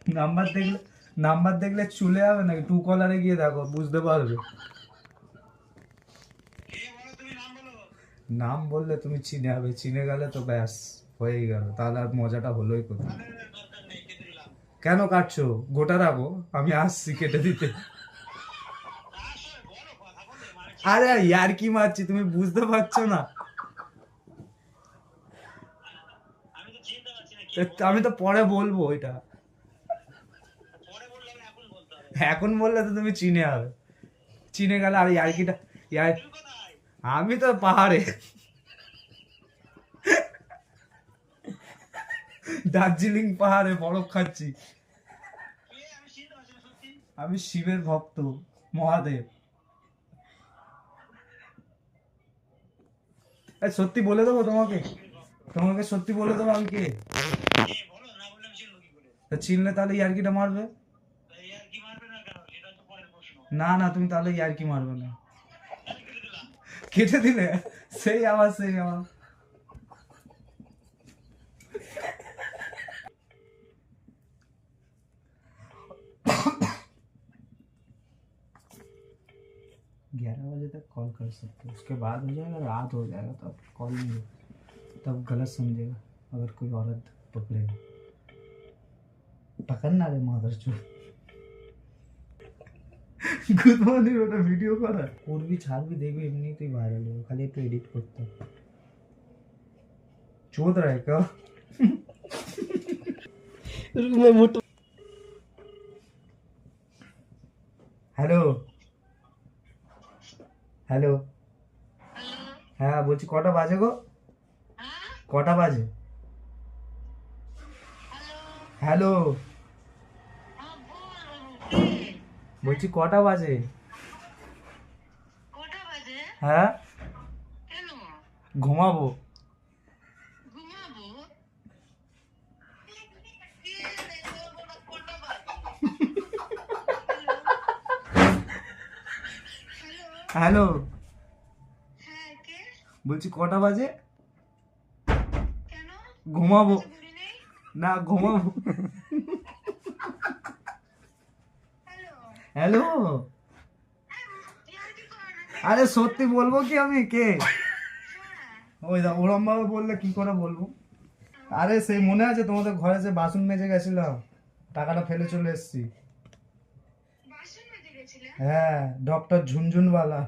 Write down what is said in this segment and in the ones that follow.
Number দেখলে number দেখলে চলে যাবে নাকি? টু কলারে গিয়ে দেখো, বুঝতে পারবে। নাম বললে তুমি চিনে যাবে, চিনে গেলে তো ব্যাস হয়েই গেল, তাহলে আর মজাটা হলোই কোথায়। কেন কাটছো? গোটা রাখো, আমি আসছি কেটে দিতে। আরে ইয়ার কি মারছি, তুমি বুঝতে পারছো না? আমি তো পরে বলবো এটা, এখন বললে তো তুমি চিনে যাবে, চিনে গেলে। আর ইয়ার্কিটা ইয়ার, আমি তো পাহাড়ে, দার্জিলিং পাহাড়ে বরফ খাচ্ছি। আমি শিবের ভক্ত, মহাদেব। সত্যি বলে দেবো তোমাকে, তোমাকে সত্যি বলে দেবো আমি কে। তা চিনলে তাহলে ইয়ার্কিটা মারবে। না না, তুমি তাহলে ইয়ার্কি মারবে না। কেটে দিলে সেই আওয়াজ, সেই আওয়াজ। ग्यारह बजे तक कॉल कर सकते हो, उसके बाद हो जाएगा, रात हो जाएगा तब कॉल नहीं, तब गलत समझेगा अगर कोई औरत पकड़ेगा। पकड़ना रे मादर चोद। गुड मॉर्निंग ওটা ভিডিও করা করবি, ছাড়বি, দেখবি এমনিতেই ভাইরাল হবে, খালি একটু এডিট করতে হবে। চোদ রায় কা হ্যালো হ্যালো, হ্যাঁ বলছি কটা বাজে গো? কটা বাজে? হ্যালো, বলছি কটা বাজে? হ্যাঁ ঘুমাবো। হ্যালো, বলছি কটা বাজে? ঘুমাবো না, ঘুমাবো। হ্যালো, আরে সত্যি বলবো কি আমি কে? ওই দা ওরম ভাবে বললে কি করে বলবো? আরে সেই মনে আছে তোমাদের ঘরে যে বাসন মেজে গেছিলাম, টাকাটা ফেলে চলে এসেছি। হ্যাঁ, ডক্টর ঝুনঝুনওয়ালা।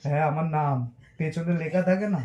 হ্যাঁ আমার নাম পেছনে লেখা থাকে না।